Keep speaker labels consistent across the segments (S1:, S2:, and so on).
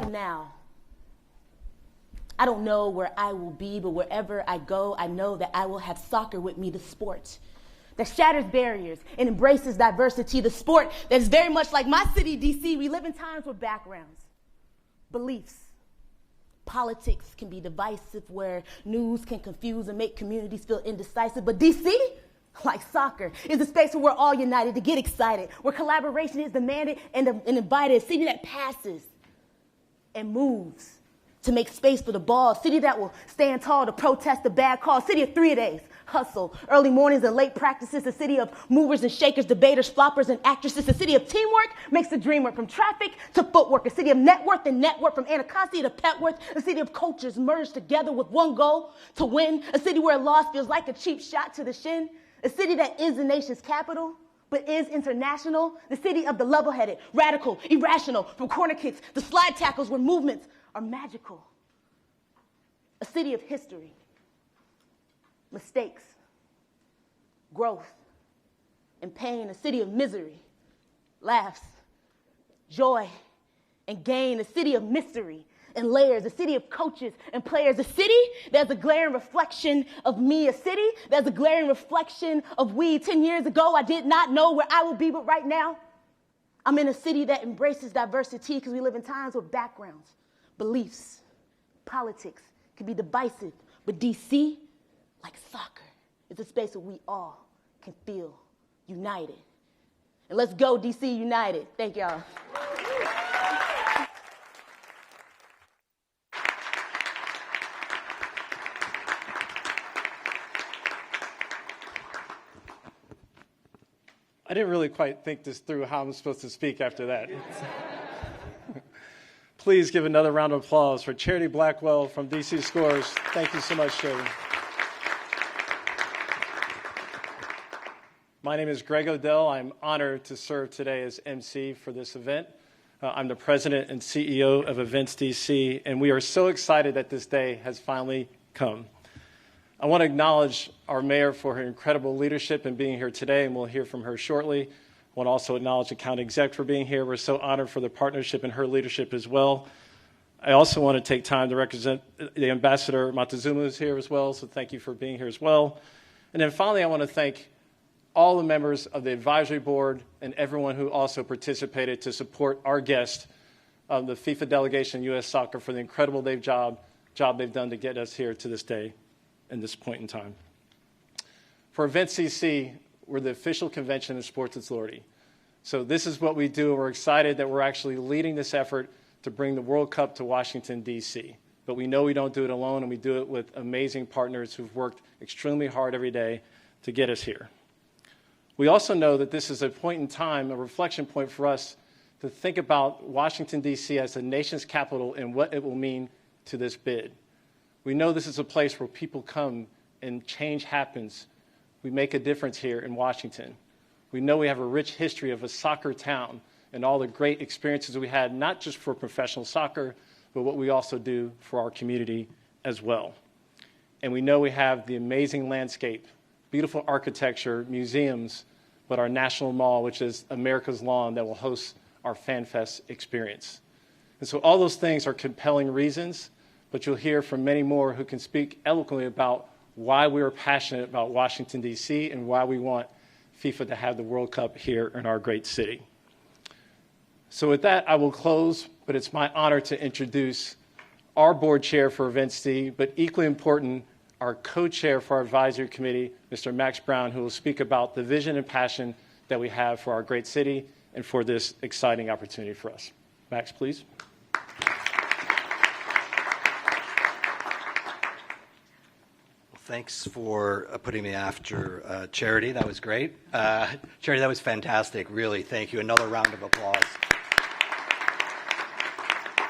S1: from now, I don't know where I will be, but wherever I go, I know that I will have soccer with me, the sport that shatters barriers and embraces diversity, the sport that is very much like my city, D.C. We live in times where backgrounds, beliefs, politics can be divisive, where news can confuse and make communities feel indecisive. But D.C., like soccer, is a space where we're all united to get excited, where collaboration is demanded and invited, a city that passes and moves to make space for the ball, a city that will stand tall to protest the bad call, a city of 3-a-days, hustle, early mornings and late practices, a city of movers and shakers, debaters, floppers and actresses, a city of teamwork makes the dream work, from traffic to footwork, a city of net worth and network, from Anacostia to Petworth, a city of cultures merged together with one goal, to win, a city where loss feels like a cheap shot to the shin, a city that is the nation's capital, but is international, the city of the level-headed, radical, irrational, from corner kicks to slide tackles where movements are magical. A city of history, mistakes, growth, and pain. A city of misery, laughs, joy, and gain. A city of mystery and layers. A city of coaches and players. A city that's a glaring reflection of me. A city that's a glaring reflection of we. 10 years ago, I did not know where I would be, but right now, I'm in a city that embraces diversity because we live in times where backgrounds, beliefs, politics can be divisive, but D.C., like soccer, is a space where we all can feel united. And let's go, D.C. United. Thank y'all.
S2: I didn't really quite think this through, how I'm supposed to speak after that. Please give another round of applause for Charity Blackwell from DC Scores. Thank you so much, Charity. My name is Greg Odell. I'm honored to serve today as MC for this event. I'm the president and CEO of Events DC, and we are so excited that this day has finally come. I want to acknowledge our mayor for her incredible leadership in being here today, and we'll hear from her shortly. I want to also acknowledge the county exec for being here. We're so honored for the partnership and her leadership as well. I also want to take time to represent the Ambassador Montezuma, who's here as well, so thank you for being here as well. And then finally, I want to thank all the members of the advisory board and everyone who also participated to support our guest, the FIFA Delegation U.S. Soccer, for the incredible job they've done to get us here to this day and this point in time. For Events CC, we're the official convention of sports authority. So this is what we do, and we're excited that we're actually leading this effort to bring the World Cup to Washington, D.C. But we know we don't do it alone, and we do it with amazing partners who've worked extremely hard every day to get us here. We also know that this is a point in time, a reflection point for us to think about Washington, D.C. as the nation's capital and what it will mean to this bid. We know this is a place where people come and change happens. We make a difference here in Washington. We know we have a rich history of a soccer town and all the great experiences we had, not just for professional soccer, but what we also do for our community as well. And we know we have the amazing landscape, beautiful architecture, museums, but our national mall, which is America's Lawn, that will host our FanFest experience. And so all those things are compelling reasons, but you'll hear from many more who can speak eloquently about why we are passionate about Washington, D.C., and why we want FIFA to have the World Cup here in our great city. So with that, I will close, but it's my honor to introduce our board chair for Events D, but equally important, our co-chair for our advisory committee, Mr. Max Brown, who will speak about the vision and passion that we have for our great city and for this exciting opportunity for us. Max, please.
S3: Thanks for putting me after Charity. That was great. Charity, that was fantastic. Really, thank you. Another round of applause.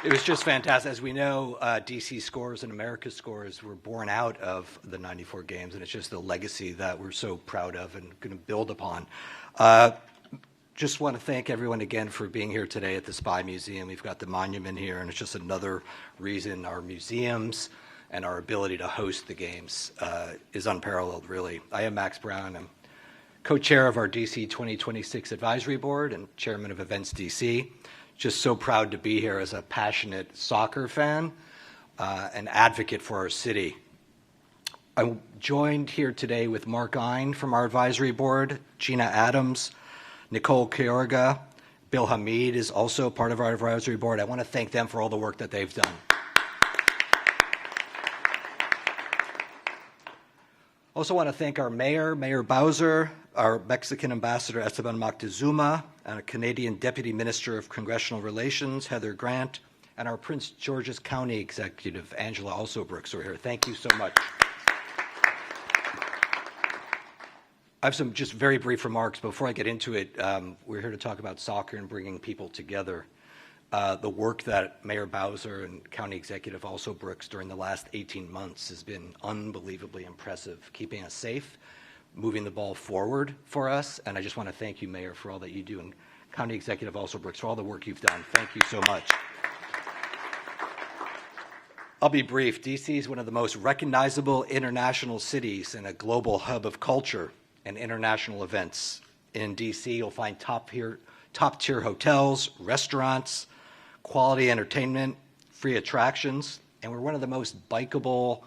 S3: It was just fantastic. As we know, DC Scores and America's Scores were born out of the 94 games, and it's just a legacy that we're so proud of and going to build upon. Just want to thank everyone again for being here today at the Spy Museum. We've got the monument here, and it's just another reason our museums and our ability to host the games is unparalleled, really. I am Max Brown. I'm co-chair of our DC 2026 Advisory Board and chairman of Events DC. just so proud to be here as a passionate soccer fan, an advocate for our city. I'm joined here today with Mark Ein from our advisory board, Gina Adams, Nicole Kyorga, Bill Hamid is also part of our advisory board. I want to thank them for all the work that they've done. Also want to thank our mayor, Mayor Bowser, our Mexican ambassador, Esteban Moctezuma, and our Canadian Deputy Minister of Congressional Relations, Heather Grant, and our Prince George's County Executive, Angela Alsobrooks, who are here. Thank you so much. I have some just very brief remarks. Before I get into it, we're here to talk about soccer and bringing people together. The work that Mayor Bowser and County Executive Alsobrooks during the last 18 months has been unbelievably impressive, keeping us safe, moving the ball forward for us. And I just want to thank you, Mayor, for all that you do, and County Executive Alsobrooks for all the work you've done. Thank you so much. I'll be brief. D.C. is one of the most recognizable international cities and a global hub of culture and international events. In D.C., you'll find top-tier hotels, restaurants, quality entertainment, free attractions, and we're one of the most bikeable,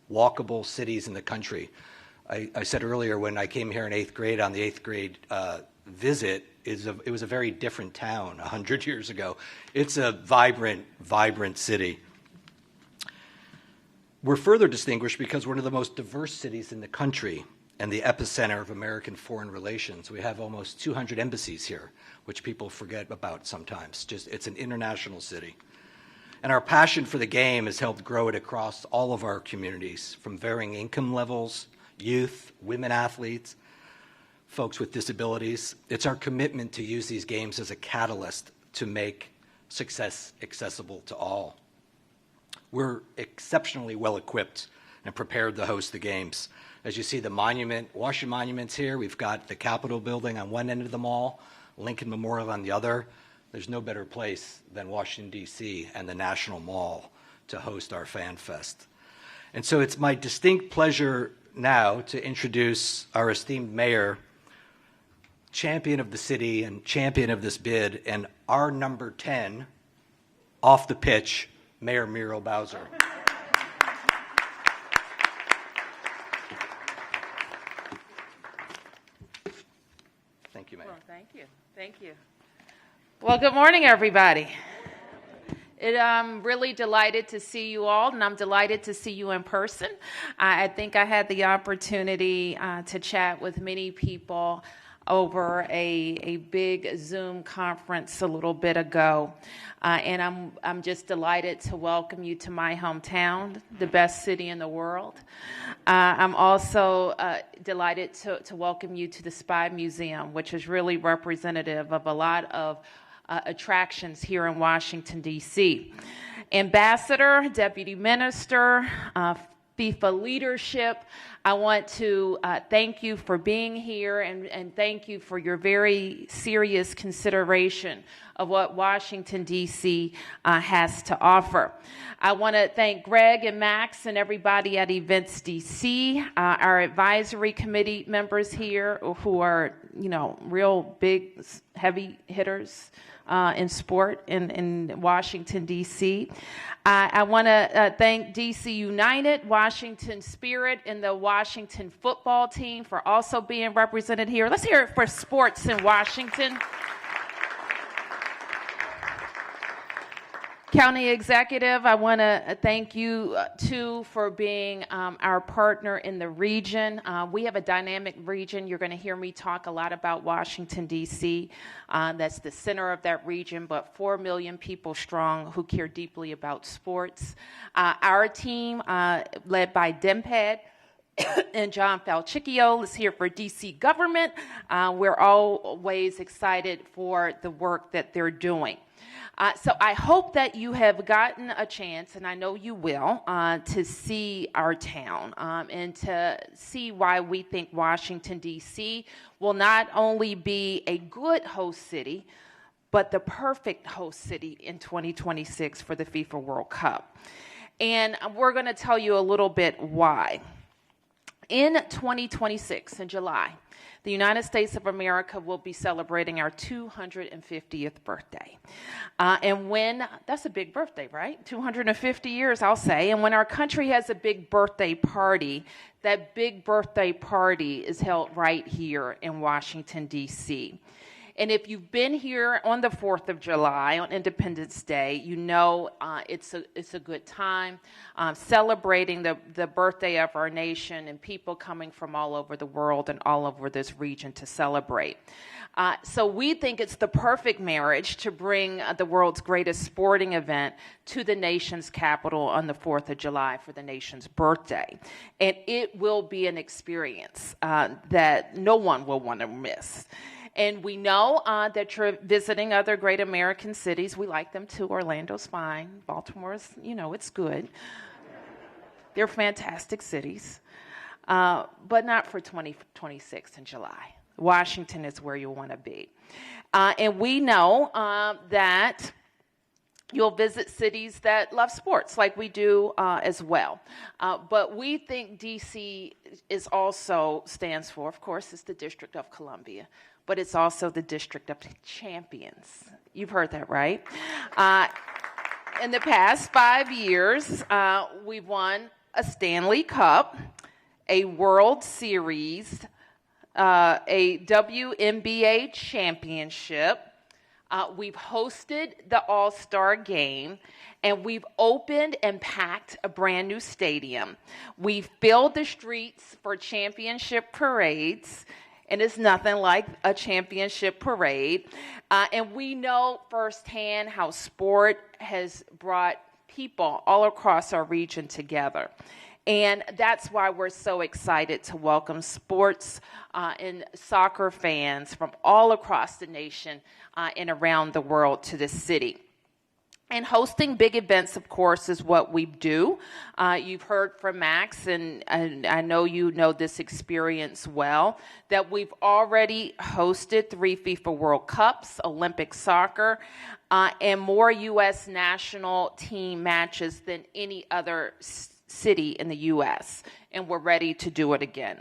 S3: walkable cities in the country. I said earlier when I came here in 8th grade on the 8th grade visit, it was a very different town 100 years ago. It's a vibrant, vibrant city. We're further distinguished because we're one of the most diverse cities in the country and the epicenter of American foreign relations. We have almost 200 embassies here, which people forget about sometimes. It's an international city. And our passion for the game has helped grow it across all of our communities, from varying income levels, youth, women athletes, folks with disabilities. It's our commitment to use these games as a catalyst to make success accessible to all. We're exceptionally well equipped and prepared to host the games. As you see the Washington Monument's here. We've got the Capitol building on one end of the mall, Lincoln Memorial on the other. There's no better place than Washington, D.C. and the National Mall to host our Fan Fest. And so it's my distinct pleasure now to introduce our esteemed mayor, champion of the city and champion of this bid, and our number 10 off the pitch, Mayor Muriel Bowser. Thank you, Mayor.
S4: Well, thank you. Thank you. Well, good morning, everybody. I'm really delighted to see you all, and I'm delighted to see you in person. I think I had the opportunity to chat with many people over a big Zoom conference a little bit ago. And I'm just delighted to welcome you to my hometown, the best city in the world. I'm also delighted to welcome you to the Spy Museum, which is really representative of a lot of attractions here in Washington, D.C. Ambassador, Deputy Minister, FIFA leadership, I want to thank you for being here and thank you for your very serious consideration of what Washington, D.C. Has to offer. I want to thank Greg and Max and everybody at Events D.C., our advisory committee members here who are, real big, heavy hitters in sport in Washington, D.C. I want to thank D.C. United, Washington Spirit, and the Washington football team for also being represented here. Let's hear it for sports in Washington. County Executive, I want to thank you, too, for being our partner in the region. We have a dynamic region. You're going to hear me talk a lot about Washington, D.C. That's the center of that region, but 4 million people strong who care deeply about sports. Our team, led by Demped and John Falchicchio, is here for D.C. government. We're always excited for the work that they're doing. So I hope that you have gotten a chance, and I know you will, to see our town and to see why we think Washington, D.C. will not only be a good host city, but the perfect host city in 2026 for the FIFA World Cup. And we're going to tell you a little bit why. In 2026, in July, the United States of America will be celebrating our 250th birthday. That's a big birthday, right? 250 years, I'll say. And when our country has a big birthday party, that big birthday party is held right here in Washington, D.C. And if you've been here on the 4th of July, on Independence Day, you know it's a good time celebrating the birthday of our nation and people coming from all over the world and all over this region to celebrate. So we think it's the perfect marriage to bring the world's greatest sporting event to the nation's capital on the 4th of July for the nation's birthday. And it will be an experience that no one will want to miss. And we know that you're visiting other great American cities. We like them too. Orlando's fine. Baltimore's, it's good. They're fantastic cities, but not for 2026 in July. Washington is where you want to be. And we know that you'll visit cities that love sports like we do as well. But we think D.C. stands for, of course, it's the District of Columbia, but it's also the District of Champions. You've heard that, right? In the past 5 years, we've won a Stanley Cup, a World Series, a WNBA championship. We've hosted the All-Star Game, and we've opened and packed a brand new stadium. We've filled the streets for championship parades, and it's nothing like a championship parade. And we know firsthand how sport has brought people all across our region together. And that's why we're so excited to welcome sports and soccer fans from all across the nation and around the world to this city. And hosting big events, of course, is what we do. You've heard from Max, and I know you know this experience well, that we've already hosted 3 FIFA World Cups, Olympic soccer, and more U.S. national team matches than any other city in the U.S., and we're ready to do it again.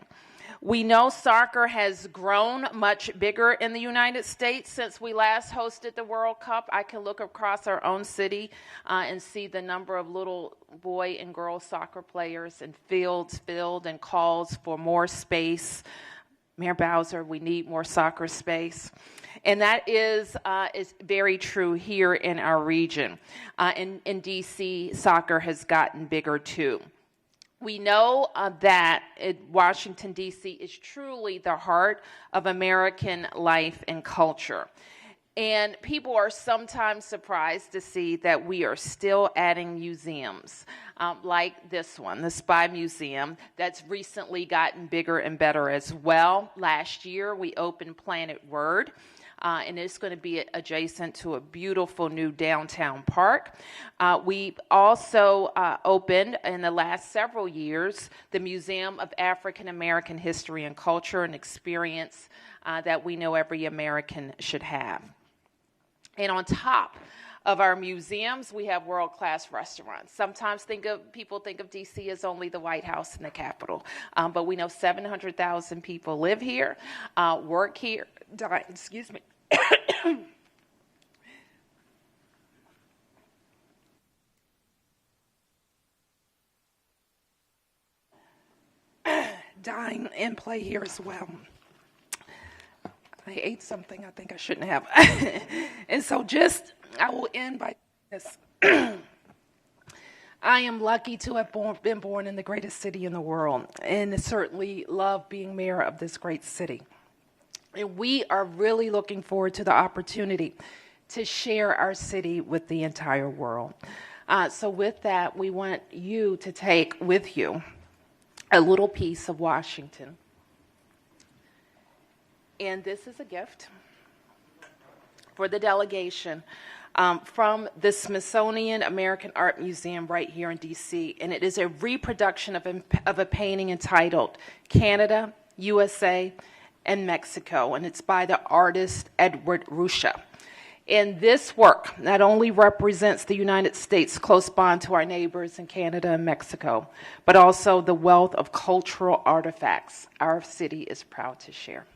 S4: We know soccer has grown much bigger in the United States since we last hosted the World Cup. I can look across our own city and see the number of little boy and girl soccer players and fields filled and calls for more space. Mayor Bowser, we need more soccer space. And that is very true here in our region. In D.C., soccer has gotten bigger too. We know that Washington, D.C. is truly the heart of American life and culture. And people are sometimes surprised to see that we are still adding museums like this one, the Spy Museum, that's recently gotten bigger and better as well. Last year, we opened Planet Word. And it's going to be adjacent to a beautiful new downtown park. We've also opened in the last several years the Museum of African American History and Culture, an experience that we know every American should have. And on top of our museums, we have world-class restaurants. Sometimes people think of D.C. as only the White House and the Capitol, but we know 700,000 people live here, work here, excuse me. Dine and play here as well. I ate something I think I shouldn't have. And so I will end by this. I am lucky to have been born in the greatest city in the world, and certainly love being mayor of this great city. And we are really looking forward to the opportunity to share our city with the entire world. So with that, we want you to take with you a little piece of Washington. And this is a gift for the delegation from the Smithsonian American Art Museum right here in D.C. And it is a reproduction of a painting entitled Canada, USA, and Mexico, and it's by the artist Edward Ruscha. And this work not only represents the United States' close bond to our neighbors in Canada and Mexico, but also the wealth of cultural artifacts our city is proud to share.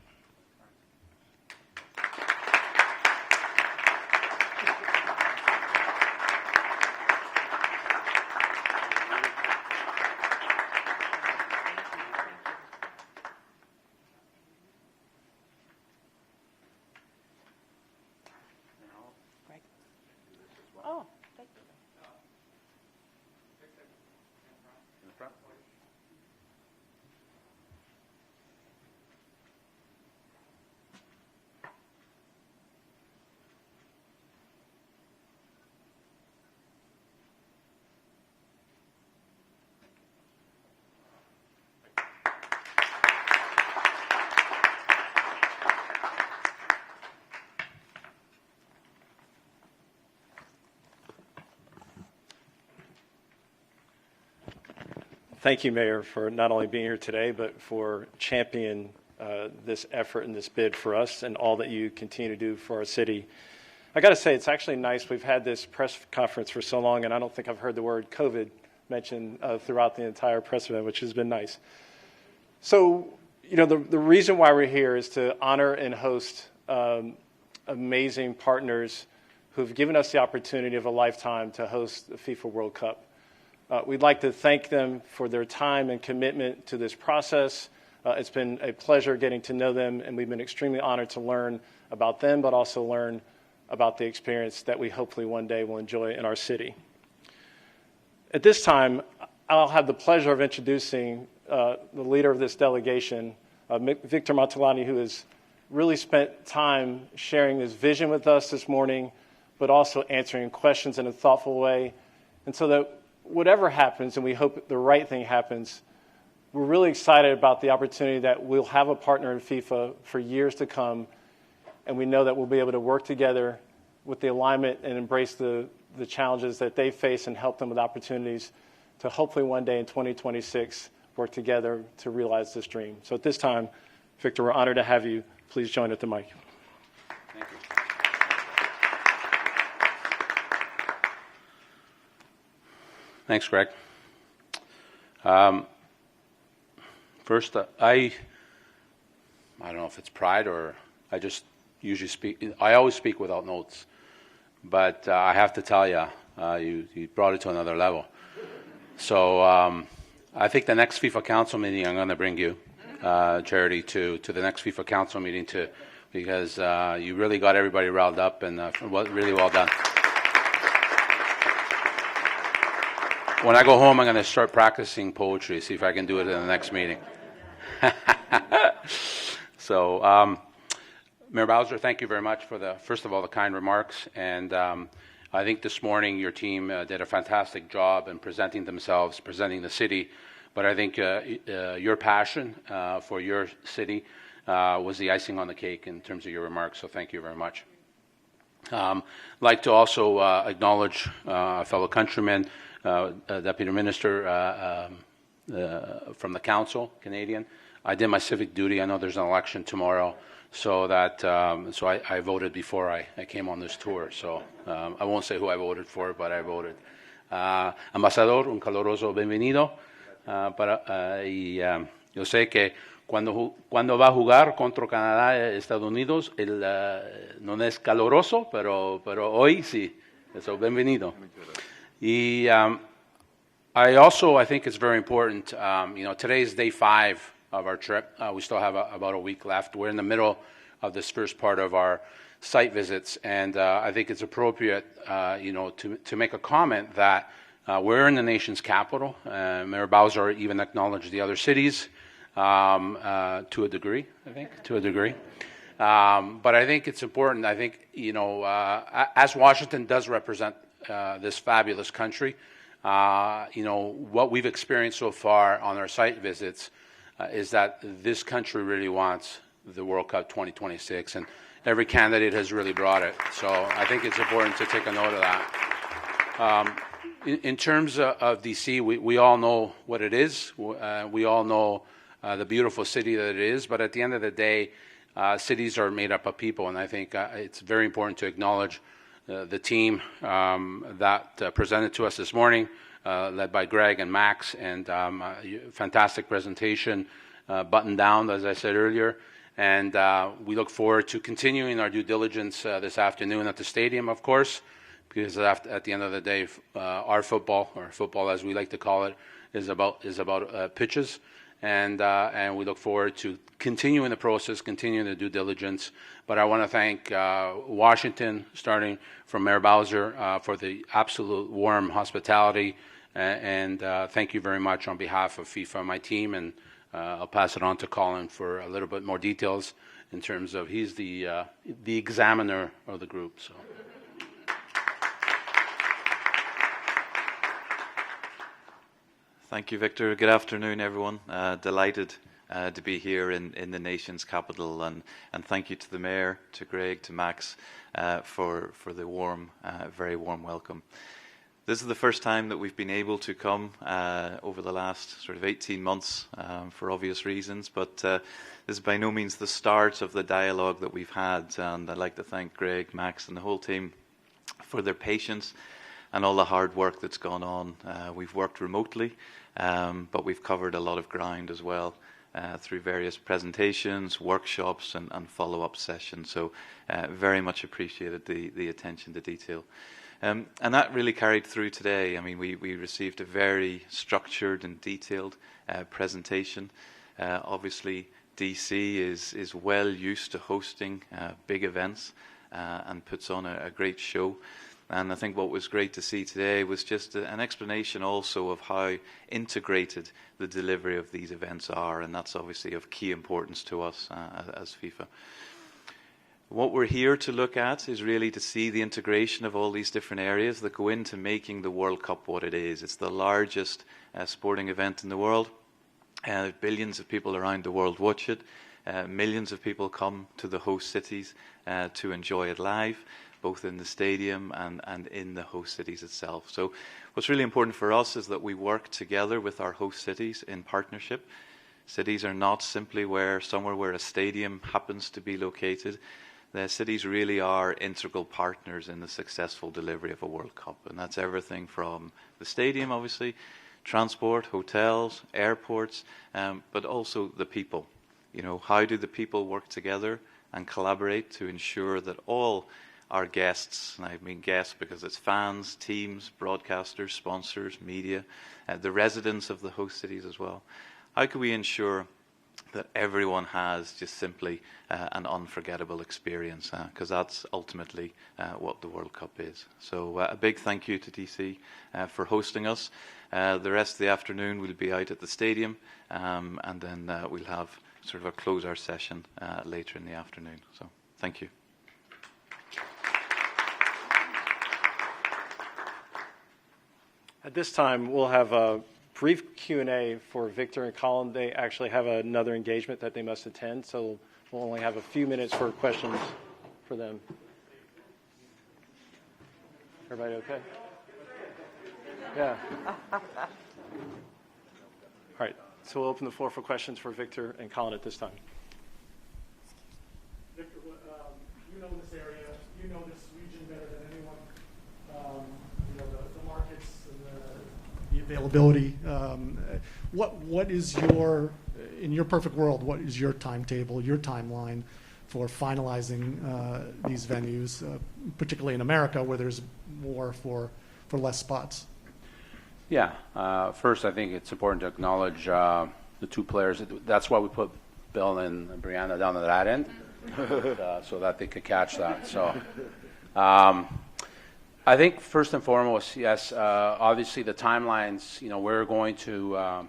S4: Oh, thank you.
S2: Thank you, Mayor, for not only being here today, but for championing this effort and this bid for us and all that you continue to do for our city. I got to say, it's actually nice. We've had this press conference for so long, and I don't think I've heard the word COVID mentioned throughout the entire press event, which has been nice. So, you know, the reason why we're here is to honor and host amazing partners who've given us the opportunity of a lifetime to host the FIFA World Cup. We'd like to thank them for their time and commitment to this process. It's been a pleasure getting to know them, and we've been extremely honored to learn about them, but also learn about the experience that we hopefully one day will enjoy in our city. At this time, I'll have the pleasure of introducing the leader of this delegation, Victor Matalani, who has really spent time sharing his vision with us this morning, but also answering questions in a thoughtful way. And so that whatever happens, and we hope the right thing happens, we're really excited about the opportunity that we'll have a partner in FIFA for years to come, and we know that we'll be able to work together with the alignment and embrace the challenges that they face and help them with opportunities to hopefully one day in 2026 work together to realize this dream. So at this time, Victor, we're honored to have you. Please join at the mic.
S5: Thank you. Thanks, Greg. First, I don't know if it's pride or I just usually speak. I always speak without notes, but I have to tell you, you brought it to another level. So I think the next FIFA Council meeting, I'm going to bring you, Charity, to the next FIFA Council meeting too, because you really got everybody riled up and really well done. When I go home, I'm going to start practicing poetry, see if I can do it in the next meeting. So, Mayor Bowser, thank you very much for first of all, the kind remarks. And I think this morning your team did a fantastic job in presenting themselves, presenting the city. But I think your passion for your city was the icing on the cake in terms of your remarks. So thank you very much. I'd like to also acknowledge a fellow countryman, Deputy Minister from the Council, Canadian. I did my civic duty. I know there's an election tomorrow, so I voted before I came on this tour. So I won't say who I voted for, but I voted. Ambassador, un caloroso bienvenido. Yo sé que cuando va a jugar contra Canadá y Estados Unidos, no es caloroso, pero hoy sí. So bienvenido. I think it's very important. Today is day 5 of our trip. We still have about a week left. We're in the middle of this first part of our site visits, and I think it's appropriate, to make a comment that we're in the nation's capital. Mayor Bowser even acknowledged the other cities to a degree. But I think it's important. I think as Washington does represent this fabulous country, what we've experienced so far on our site visits is that this country really wants the World Cup 2026, and every candidate has really brought it. So I think it's important to take a note of that. In terms of D.C., we all know what it is. We all know the beautiful city that it is, but at the end of the day, cities are made up of people, and I think it's very important to acknowledge the team that presented to us this morning, led by Greg and Max, and fantastic presentation, buttoned down, as I said earlier. And we look forward to continuing our due diligence this afternoon at the stadium, of course, because at the end of the day, our football, or football as we like to call it, is about pitches. And we look forward to continuing the process, continuing the due diligence. But I want to thank Washington, starting from Mayor Bowser, for the absolute warm hospitality. And thank you very much on behalf of FIFA and my team. And I'll pass it on to Colin for a little bit more details in terms of he's the examiner of the group. So.
S6: Thank you, Victor. Good afternoon, everyone. Delighted to be here in the nation's capital, and thank you to the Mayor, to Greg, to Max for the warm, very warm welcome. This is the first time that we've been able to come over the last sort of 18 months for obvious reasons, but this is by no means the start of the dialogue that we've had, and I'd like to thank Greg, Max, and the whole team for their patience and all the hard work that's gone on. We've worked remotely, but we've covered a lot of ground as well through various presentations, workshops, and follow-up sessions, so very much appreciated the attention to detail. And that really carried through today. I mean, we received a very structured and detailed presentation. Obviously, DC is well used to hosting big events and puts on a great show. And I think what was great to see today was just an explanation also of how integrated the delivery of these events are, and that's obviously of key importance to us as FIFA. What we're here to look at is really to see the integration of all these different areas that go into making the World Cup what it is. It's the largest sporting event in the world. Billions of people around the world watch it. Millions of people come to the host cities to enjoy it live, both in the stadium and in the host cities itself. So what's really important for us is that we work together with our host cities in partnership. Cities are not simply somewhere where a stadium happens to be located. The cities really are integral partners in the successful delivery of a World Cup, and that's everything from the stadium, obviously, transport, hotels, airports, but also the people. You know, how do the people work together and collaborate to ensure that all our guests, and I mean guests because it's fans, teams, broadcasters, sponsors, media, the residents of the host cities as well, how can we ensure that everyone has just simply an unforgettable experience, because that's ultimately what the World Cup is. So a big thank you to DC for hosting us. The rest of the afternoon we'll be out at the stadium, and then we'll have sort of a close-our session later in the afternoon. So thank you.
S2: At this time, we'll have a brief Q&A for Victor and Colin. They actually have another engagement that they must attend, so we'll only have a few minutes for questions for them. Everybody okay? Yeah. All right, so we'll open the floor for questions for Victor and Colin at this time.
S7: Victor, you know this area, you know this region better than anyone. You know the markets and the availability. What is in your perfect world, what is your timetable, your timeline for finalizing these venues, particularly in America where there's more for less spots?
S5: Yeah. First, I think it's important to acknowledge the two players. That's why we put Bill and Brianna down at that end, so that they could catch that. So I think first and foremost, yes, obviously the timelines, you know, we're going to,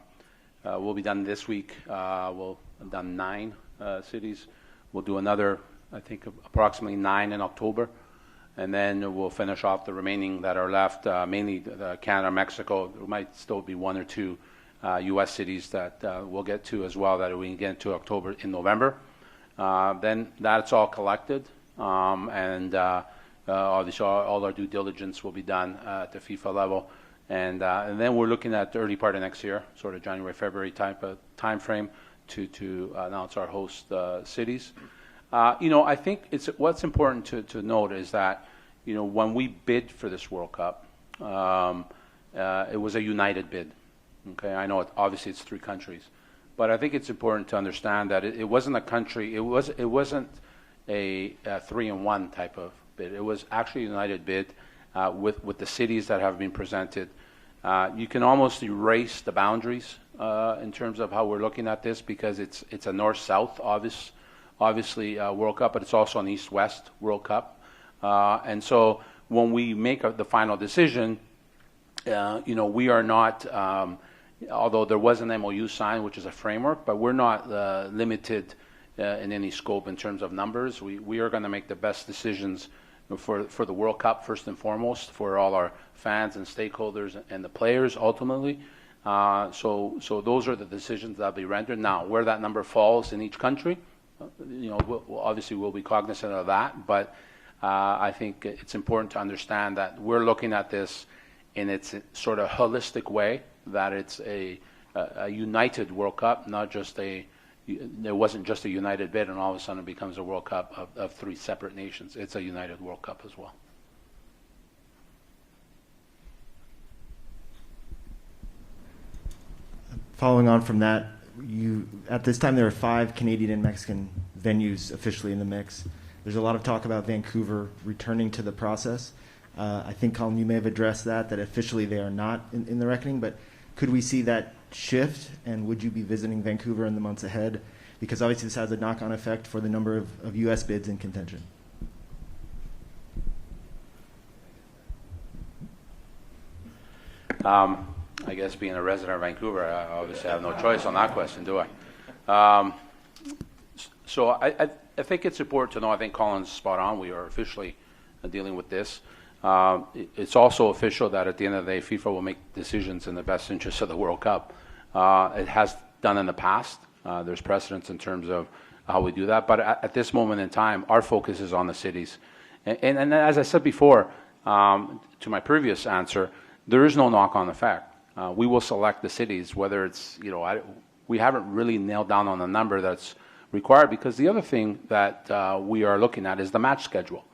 S5: we'll be done this week. We'll have done 9 cities. We'll do another, I think, approximately 9 in October. And then we'll finish off the remaining that are left, mainly Canada, Mexico. There might still be 1 or 2 U.S. cities that we'll get to as well that we can get to October in November. Then that's all collected, and obviously all our due diligence will be done at the FIFA level. And then we're looking at the early part of next year, sort of January, February type of time frame to announce our host cities. I think what's important to note is that, when we bid for this World Cup, it was a united bid. Okay, I know obviously it's 3 countries, but I think it's important to understand that it wasn't a country. It wasn't a 3-in-1 type of bid. It was actually a united bid with the cities that have been presented. You can almost erase the boundaries in terms of how we're looking at this, because it's a north-south obviously World Cup, but it's also an east-west World Cup. And so when we make the final decision, we are not, although there was an MOU signed, which is a framework, but we're not limited in any scope in terms of numbers. We are going to make the best decisions for the World Cup, first and foremost, for all our fans and stakeholders and the players ultimately. So those are the decisions that will be rendered. Now, where that number falls in each country, obviously we'll be cognizant of that, but I think it's important to understand that we're looking at this in its sort of holistic way, that it's a united World Cup, not just there wasn't just a united bid and all of a sudden it becomes a World Cup of 3 separate nations. It's a united World Cup as well.
S8: Following on from that, at this time there are 5 Canadian and Mexican venues officially in the mix. There's a lot of talk about Vancouver returning to the process. I think, Colin, you may have addressed that officially they are not in the reckoning, but could we see that shift, and would you be visiting Vancouver in the months ahead? Because obviously this has a knock-on effect for the number of U.S. bids in contention.
S5: I guess being a resident of Vancouver, I obviously have no choice on that question, do I? So I think it's important to know, I think Colin's spot on, we are officially dealing with this. It's also official that at the end of the day, FIFA will make decisions in the best interest of the World Cup. It has done in the past. There's precedence in terms of how we do that. But at this moment in time, our focus is on the cities. And as I said before, to my previous answer, there is no knock-on effect. We will select the cities, whether it's, we haven't really nailed down on the number that's required, because the other thing that we are looking at is the match schedule.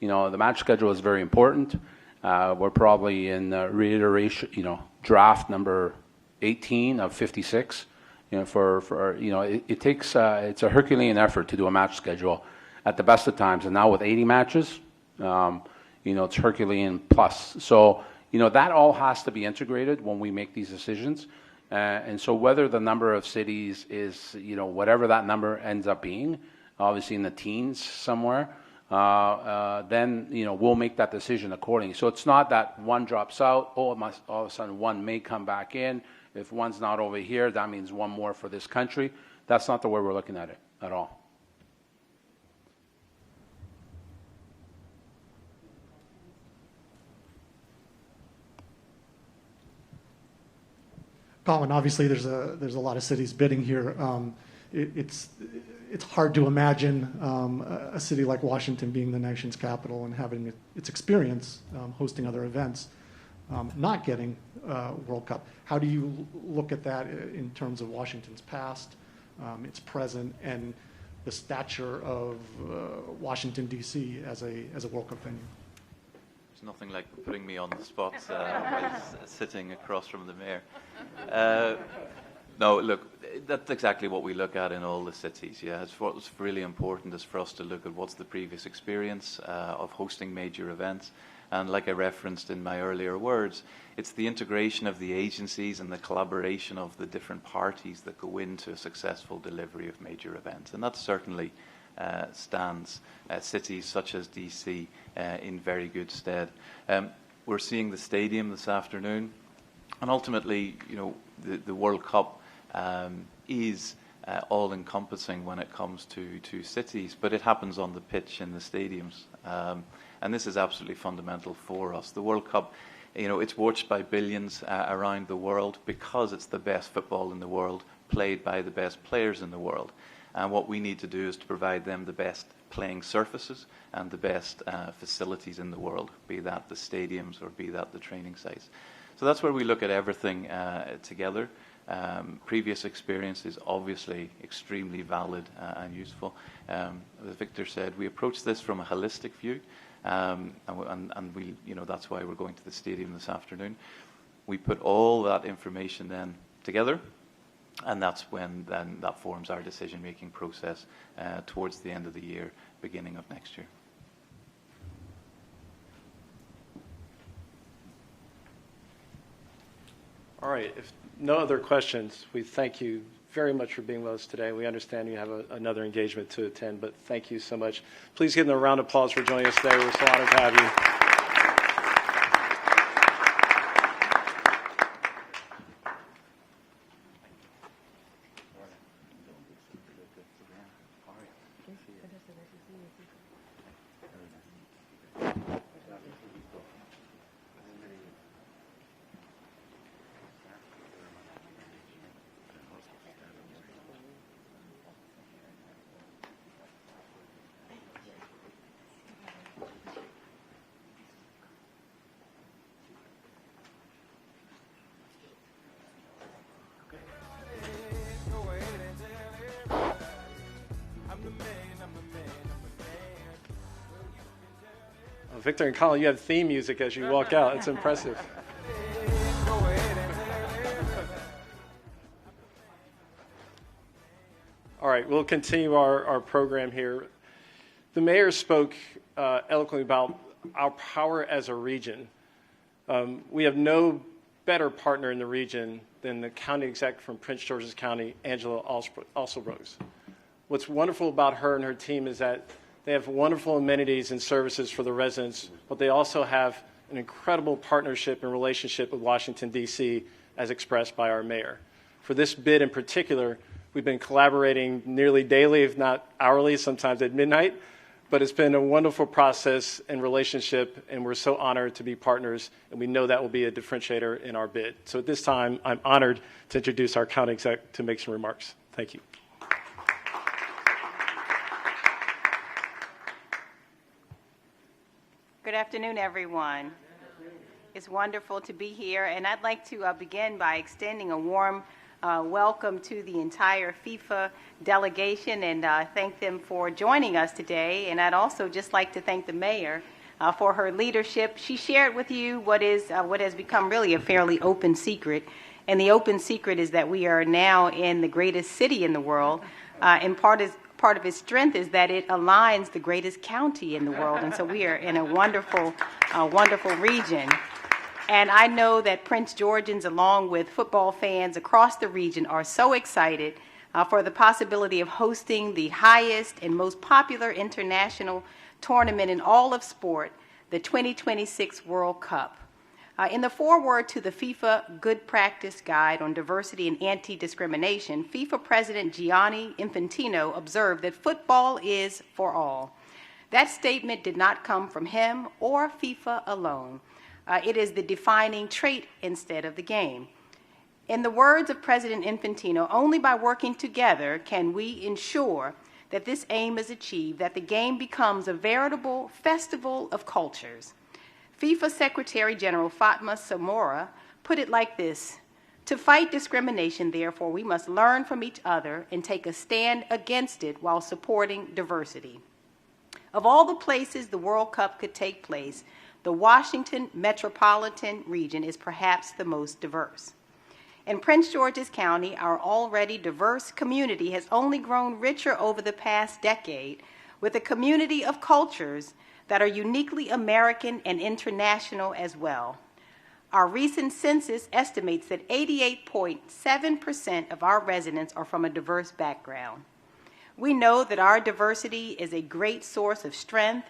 S5: The match schedule is very important. We're probably in reiteration, draft number 18 of 56. It takes it's a Herculean effort to do a match schedule at the best of times, and now with 80 matches, it's Herculean plus. So that all has to be integrated when we make these decisions. And so whether the number of cities is, whatever that number ends up being, obviously in the teens somewhere, then, we'll make that decision accordingly. So it's not that one drops out, all of a sudden one may come back in. If one's not over here, that means one more for this country. That's not the way we're looking at it at all.
S7: Colin, obviously there's a lot of cities bidding here. It's hard to imagine a city like Washington being the nation's capital and having its experience hosting other events, not getting World Cup. How do you look at that in terms of Washington's past, its present, and the stature of Washington, D.C. as a World Cup venue?
S6: There's nothing like putting me on the spot while sitting across from the mayor. No, look, that's exactly what we look at in all the cities. Yeah, what's really important is for us to look at what's the previous experience of hosting major events. And like I referenced in my earlier words, it's the integration of the agencies and the collaboration of the different parties that go into a successful delivery of major events. And that certainly stands cities such as DC in very good stead. We're seeing the stadium this afternoon, and ultimately, the World Cup is all-encompassing when it comes to cities, but it happens on the pitch in the stadiums. And this is absolutely fundamental for us. The World Cup, it's watched by billions around the world because it's the best football in the world, played by the best players in the world. And what we need to do is to provide them the best playing surfaces and the best facilities in the world, be that the stadiums or be that the training sites. So that's where we look at everything together. previous experience is obviously extremely valid and useful. As Victor said, we approach this from a holistic view, and we, that's why we're going to the stadium this afternoon. We put all that information then together, and that's when then that forms our decision-making process towards the end of the year, beginning of next year.
S2: All right, if no other questions, we thank you very much for being with us today. We understand you have another engagement to attend, but thank you so much. Please give them a round of applause for joining us today. We're so honored to have you. Victor and Colin, you have theme music as you walk out. It's impressive. All right, we'll continue our program here. The mayor spoke eloquently about our power as a region. We have no better partner in the region than the county exec from Prince George's County, Angela Alsobrooks. What's wonderful about her and her team is that they have wonderful amenities and services for the residents, but they also have an incredible partnership and relationship with Washington, D.C., as expressed by our mayor. For this bid in particular, we've been collaborating nearly daily, if not hourly, sometimes at midnight, but it's been a wonderful process and relationship, and we're so honored to be partners, and we know that will be a differentiator in our bid. So at this time, I'm honored to introduce our county exec to make some remarks. Thank you.
S9: Good afternoon, everyone. It's wonderful to be here, and I'd like to begin by extending a warm welcome to the entire FIFA delegation and thank them for joining us today. And I'd also just like to thank the mayor for her leadership. She shared with you what has become really a fairly open secret, and the open secret is that we are now in the greatest city in the world, and part of its strength is that it aligns the greatest county in the world, and so we are in a wonderful region. And I know that Prince Georgians, along with football fans across the region, are so excited for the possibility of hosting the highest and most popular international tournament in all of sport, the 2026 World Cup. In the foreword to the FIFA Good Practice Guide on Diversity and Anti-Discrimination, FIFA President Gianni Infantino observed that football is for all. That statement did not come from him or FIFA alone. It is the defining trait instead of the game. In the words of President Infantino, only by working together can we ensure that this aim is achieved, that the game becomes a veritable festival of cultures. FIFA Secretary General Fatma Samora put it like this: to fight discrimination, therefore, we must learn from each other and take a stand against it while supporting diversity. Of all the places the World Cup could take place, the Washington metropolitan region is perhaps the most diverse. In Prince George's County, our already diverse community has only grown richer over the past decade, with a community of cultures that are uniquely American and international as well. Our recent census estimates that 88.7% of our residents are from a diverse background. We know that our diversity is a great source of strength,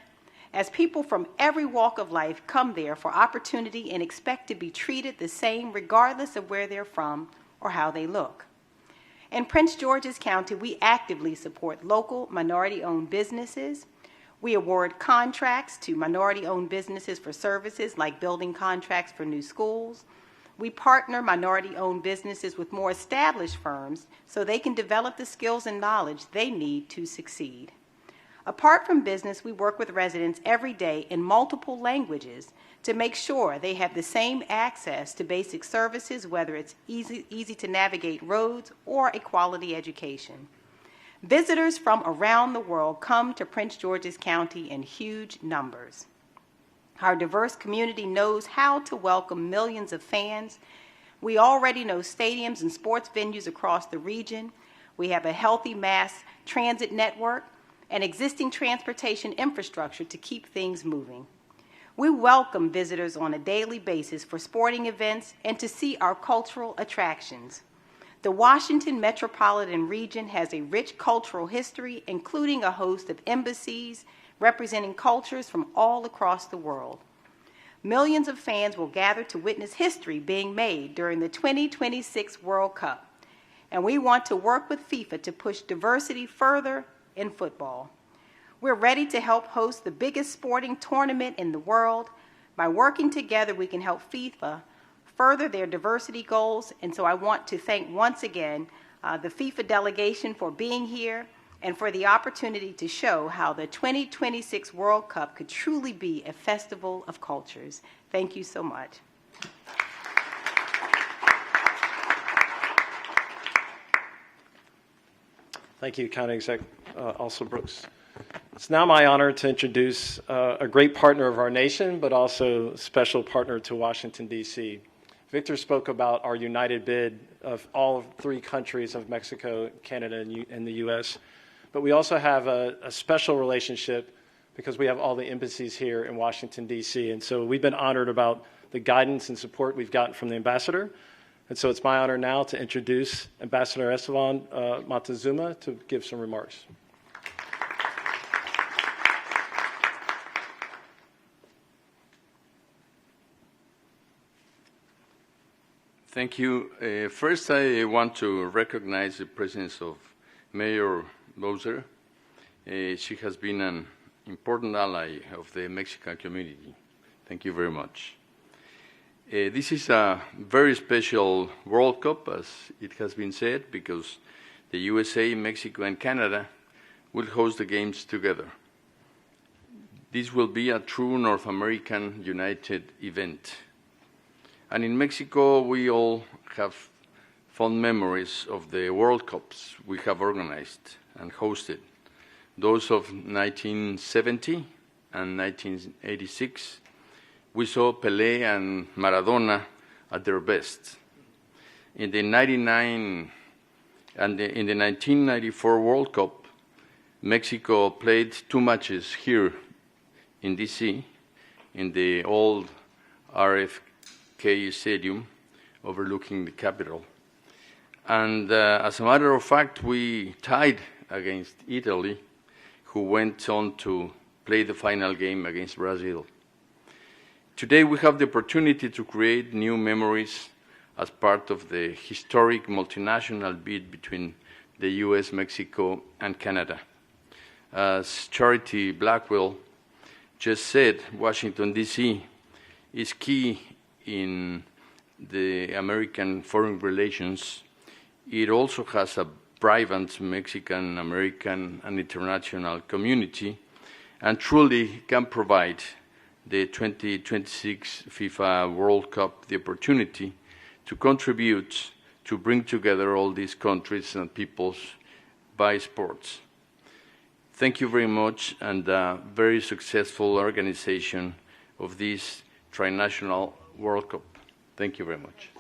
S9: as people from every walk of life come there for opportunity and expect to be treated the same regardless of where they're from or how they look. In Prince George's County, we actively support local minority-owned businesses. We award contracts to minority-owned businesses for services like building contracts for new schools. We partner minority-owned businesses with more established firms so they can develop the skills and knowledge they need to succeed. Apart from business, we work with residents every day in multiple languages to make sure they have the same access to basic services, whether it's easy to navigate roads or a quality education. Visitors from around the world come to Prince George's County in huge numbers. Our diverse community knows how to welcome millions of fans. We already know stadiums and sports venues across the region. We have a healthy mass transit network and existing transportation infrastructure to keep things moving. We welcome visitors on a daily basis for sporting events and to see our cultural attractions. The Washington metropolitan region has a rich cultural history, including a host of embassies representing cultures from all across the world. Millions of fans will gather to witness history being made during the 2026 World Cup, and we want to work with FIFA to push diversity further in football. We're ready to help host the biggest sporting tournament in the world. By working together, we can help FIFA further their diversity goals, and so I want to thank once again the FIFA delegation for being here and for the opportunity to show how the 2026 World Cup could truly be a festival of cultures. Thank you so much.
S2: Thank you, County Exec also Brooks. It's now my honor to introduce a great partner of our nation, but also a special partner to Washington, D.C. Victor spoke about our united bid of all three countries of Mexico, Canada, and the U.S., but we also have a special relationship because we have all the embassies here in Washington, D.C., and so we've been honored about the guidance and support we've gotten from the ambassador. And so it's my honor now to introduce Ambassador Esteban Montezuma to give some remarks.
S10: Thank you. First, I want to recognize the presence of Mayor Bowser. She has been an important ally of the Mexican community. Thank you very much. This is a very special World Cup, as it has been said, because the USA, Mexico, and Canada will host the games together. This will be a true North American united event. And in Mexico, we all have fond memories of the World Cups we have organized and hosted, those of 1970 and 1986. We saw Pelé and Maradona at their best. In the 1994 World Cup, Mexico played 2 matches here in D.C. in the old RFK Stadium overlooking the Capitol. And as a matter of fact, we tied against Italy, who went on to play the final game against Brazil. Today, we have the opportunity to create new memories as part of the historic multinational bid between the U.S., Mexico, and Canada. As Charity Blackwell just said, Washington, D.C. is key in the American foreign relations. It also has a vibrant Mexican, American, and international community, and truly can provide the 2026 FIFA World Cup the opportunity to contribute to bring together all these countries and peoples by sports. Thank you very much, and a very successful organization of this trinational World Cup. Thank you very much.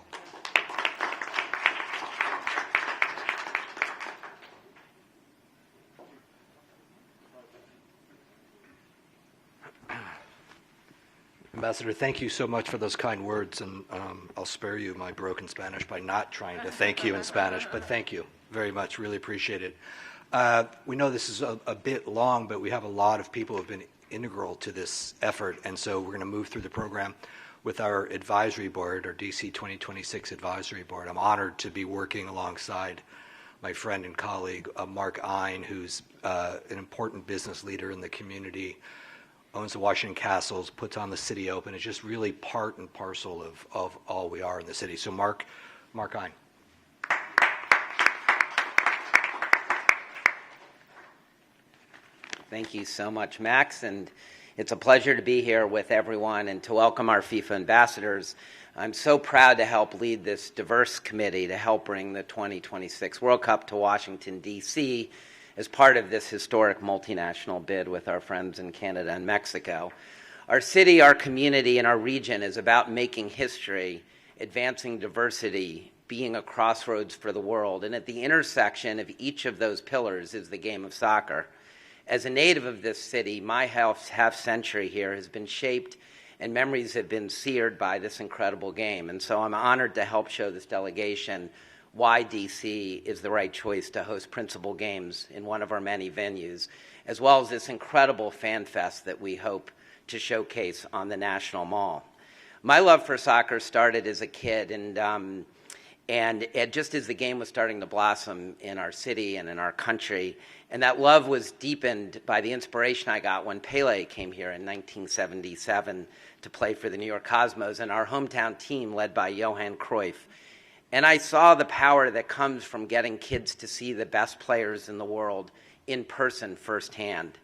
S3: Ambassador, thank you so much for those kind words, and I'll spare you my broken Spanish by not trying to thank you in Spanish, but thank you very much. Really appreciate it. We know this is a bit long, but we have a lot of people who have been integral to this effort, and so we're going to move through the program with our advisory board, our DC 2026 advisory board. I'm honored to be working alongside my friend and colleague, Mark Ein, who's an important business leader in the community, owns the Washington Castles, puts on the City Open. It's just really part and parcel of all we are in the city. So Mark Ein.
S11: Thank you so much, Max, and It's a pleasure to be here with everyone and to welcome our FIFA ambassadors. I'm so proud to help lead this diverse committee to help bring the 2026 World Cup to Washington, D.C. as part of this historic multinational bid with our friends in Canada and Mexico. Our city, our community, and our region is about making history, advancing diversity, being a crossroads for the world. And at the intersection of each of those pillars is the game of soccer. As a native of this city, my half century here has been shaped and memories have been seared by this incredible game. And so I'm honored to help show this delegation why DC is the right choice to host principal games in one of our many venues, as well as this incredible fan fest that we hope to showcase on the National Mall. My love for soccer started as a kid, and just as the game was starting to blossom in our city and in our country, and that love was deepened by the inspiration I got when Pele came here in 1977 to play for the New York Cosmos and our hometown team led by Johan Cruyff. And I saw the power that comes from getting kids to see the best players in the world in person firsthand.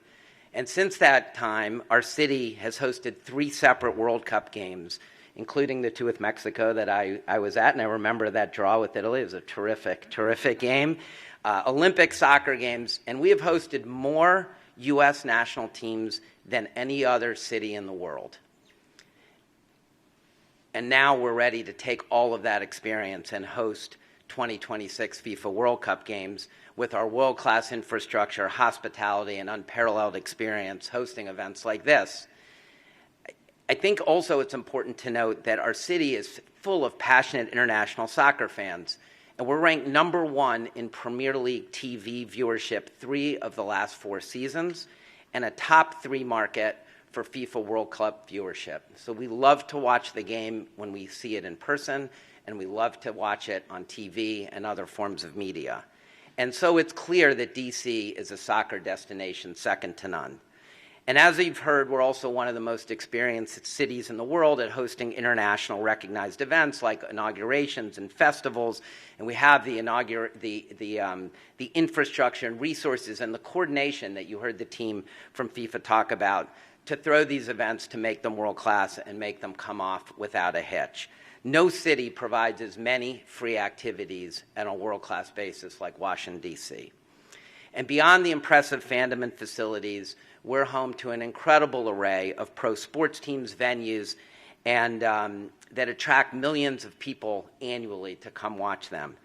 S11: And since that time, our city has hosted 3 separate World Cup games, including the 2 with Mexico that I was at, and I remember that draw with Italy. It was a terrific, terrific game. Olympic soccer games, and we have hosted more U.S. national teams than any other city in the world. And now we're ready to take all of that experience and host 2026 FIFA World Cup games with our world-class infrastructure, hospitality, and unparalleled experience hosting events like this. I think also it's important to note that our city is full of passionate international soccer fans, and we're ranked #1 in Premier League TV viewership 3 of the last 4 seasons, and a top 3 market for FIFA World Cup viewership. So we love to watch the game when we see it in person, and we love to watch it on TV and other forms of media. And so it's clear that DC is a soccer destination second to none. And as you've heard, we're also one of the most experienced cities in the world at hosting international recognized events like inaugurations and festivals. And we have the infrastructure and resources and the coordination that you heard the team from FIFA talk about to throw these events to make them world-class and make them come off without a hitch. No city provides as many free activities on a world-class basis like Washington, D.C. And beyond the impressive fandom and facilities, we're home to an incredible array of pro sports teams, venues, and that attract millions of people annually to come watch them.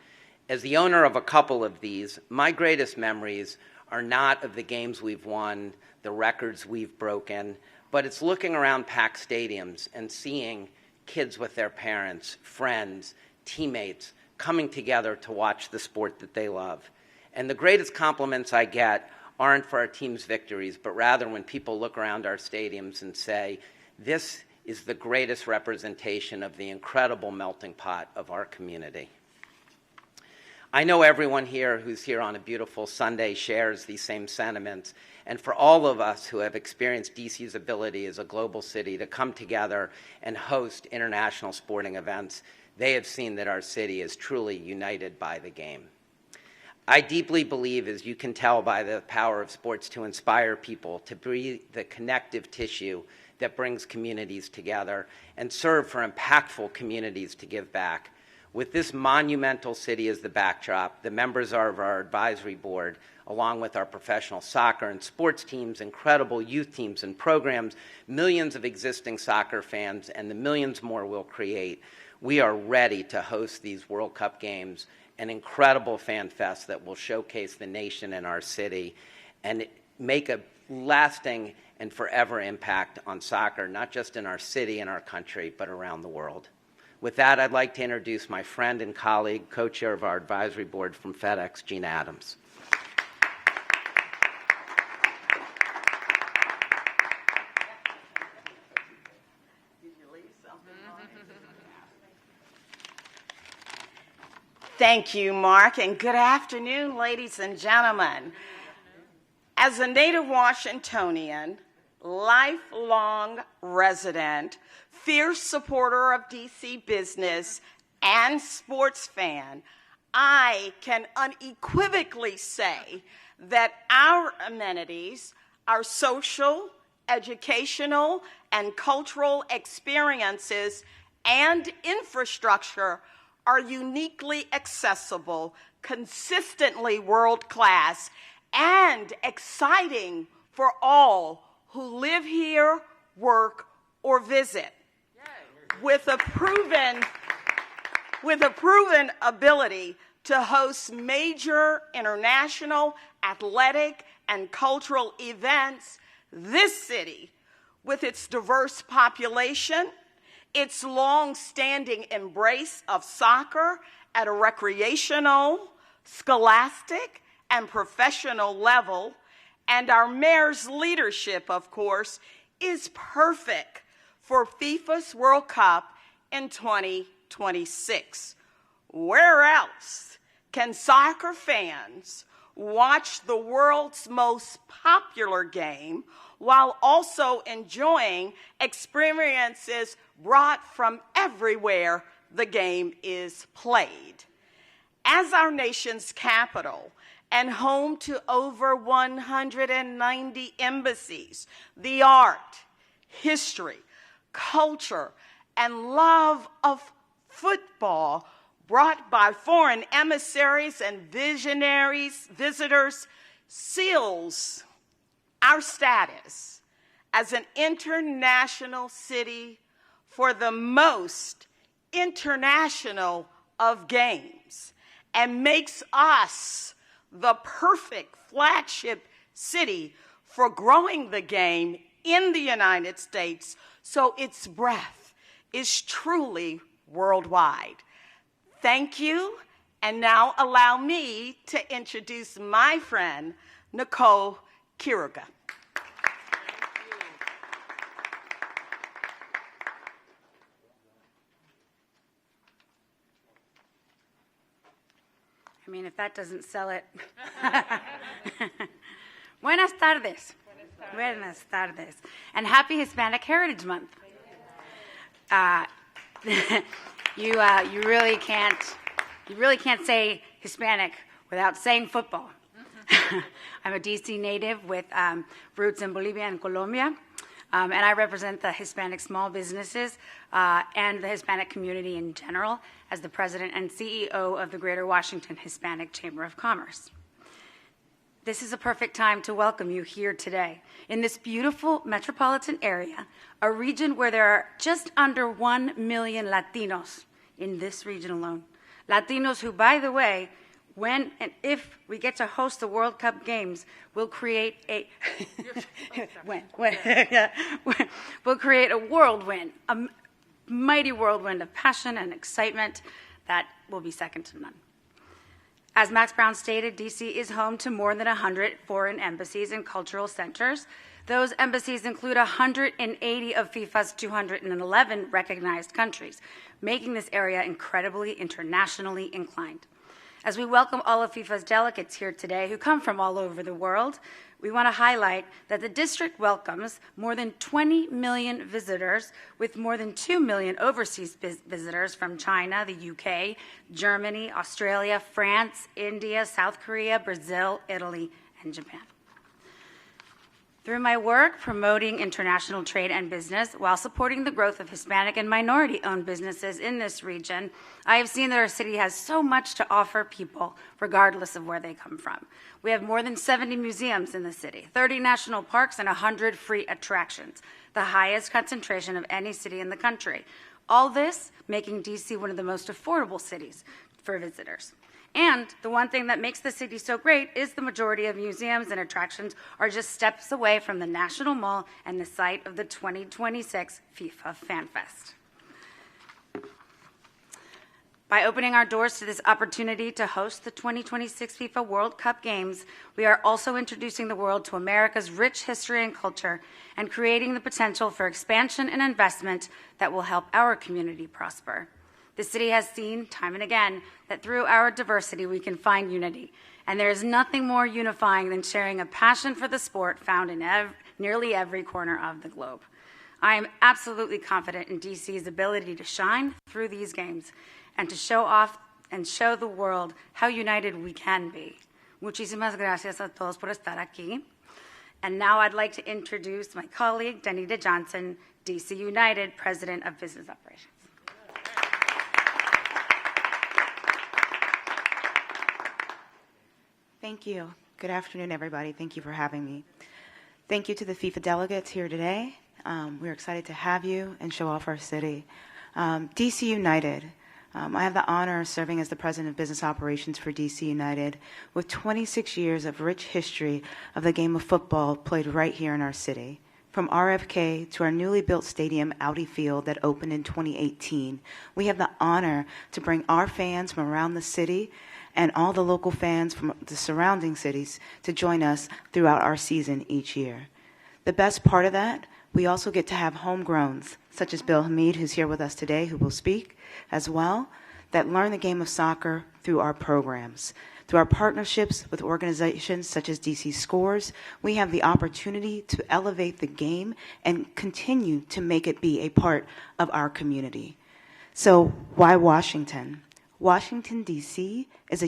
S11: As the owner of a couple of these, my greatest memories are not of the games we've won, the records we've broken, but it's looking around packed stadiums and seeing kids with their parents, friends, teammates coming together to watch the sport that they love. And the greatest compliments I get aren't for our team's victories, but rather when people look around our stadiums and say, this is the greatest representation of the incredible melting pot of our community. I know everyone here who's here on a beautiful Sunday shares these same sentiments, and for all of us who have experienced DC's ability as a global city to come together and host international sporting events, they have seen that our city is truly united by the game. I deeply believe, as you can tell by the power of sports, to inspire people, to be the connective tissue that brings communities together and serve for impactful communities to give back. With this monumental city as the backdrop, the members of our advisory board, along with our professional soccer and sports teams, incredible youth teams and programs, millions of existing soccer fans, and the millions more we'll create, we are ready to host these World Cup games, an incredible fan fest that will showcase the nation and our city and make a lasting and forever impact on soccer, not just in our city and our country, but around the world. With that, I'd like to introduce my friend and colleague, co-chair of our advisory board from FedEx, Gina Adams.
S9: Thank you, Mark, and good afternoon, ladies and gentlemen. As a native Washingtonian, lifelong resident, fierce supporter of DC business, and sports fan, I can unequivocally say that our amenities, our social
S12: educational, and cultural experiences and infrastructure are uniquely accessible, consistently world-class, and exciting for all who live here, work, or visit. With a proven ability to host major international athletic and cultural events, this city, with its diverse population, its long-standing embrace of soccer at a recreational, scholastic, and professional level, and our mayor's leadership, of course, is perfect for FIFA's World Cup in 2026. Where else can soccer fans watch the world's most popular game while also enjoying experiences brought from everywhere the game is played? As our nation's capital and home to over 190 embassies, the art, history, culture, and love of football brought by foreign emissaries and visitors seals our status as an international city for the most international of games and makes us the perfect flagship city for growing the game in the United States so its breadth is truly worldwide. Thank you, and now allow me to introduce my friend, Nicole Quiroga.
S13: I mean, if that doesn't sell it. Buenas tardes. Buenas tardes. And happy Hispanic Heritage Month. You really can't say Hispanic without saying football. I'm a DC native with roots in Bolivia and Colombia, and I represent the Hispanic small businesses and the Hispanic community in general as the president and CEO of the Greater Washington Hispanic Chamber of Commerce. This is a perfect time to welcome you here today in this beautiful metropolitan area, a region where there are just under 1 million Latinos in this region alone. Latinos who, by the way, when and if we get to host the World Cup games, will create a we'll create a whirlwind, a mighty whirlwind of passion and excitement that will be second to none. As Max Brown stated, DC is home to more than 100 foreign embassies and cultural centers. Those embassies include 180 of FIFA's 211 recognized countries, making this area incredibly internationally inclined. As we welcome all of FIFA's delegates here today who come from all over the world, we want to highlight that the district welcomes more than 20 million visitors, with more than 2 million overseas visitors from China, the UK, Germany, Australia, France, India, South Korea, Brazil, Italy, and Japan. Through my work promoting international trade and business while supporting the growth of Hispanic and minority-owned businesses in this region, I have seen that our city has so much to offer people, regardless of where they come from. We have more than 70 museums in the city, 30 national parks, and 100 free attractions, the highest concentration of any city in the country. All this making DC one of the most affordable cities for visitors. And the one thing that makes the city so great is the majority of museums and attractions are just steps away from the National Mall and the site of the 2026 FIFA Fan Fest. By opening our doors to this opportunity to host the 2026 FIFA World Cup Games, we are also introducing the world to America's rich history and culture and creating the potential for expansion and investment that will help our community prosper. The city has seen time and again that through our diversity we can find unity, and there is nothing more unifying than sharing a passion for the sport found in nearly every corner of the globe. I am absolutely confident in DC's ability to shine through these games and to show off and show the world how united we can be. Muchísimas gracias a todos por estar aquí. And now I'd like to introduce my colleague, Danita Johnson, DC United President of Business Operations.
S14: Thank you. Good afternoon, everybody. Thank you for having me. Thank you to the FIFA delegates here today. We're excited to have you and show off our city. DC United. I have the honor of serving as the President of Business Operations for DC United with 26 years of rich history of the game of football played right here in our city. From RFK to our newly built stadium, Audi Field, that opened in 2018, we have the honor to bring our fans from around the city and all the local fans from the surrounding cities to join us throughout our season each year. The best part of that, we also get to have homegrowns, such as Bill Hamid, who's here with us today, who will speak as well, that learn the game of soccer through our programs. Through our partnerships with organizations such as DC Scores, we have the opportunity to elevate the game and continue to make it be a part of our community. So why Washington? Washington, D.C. is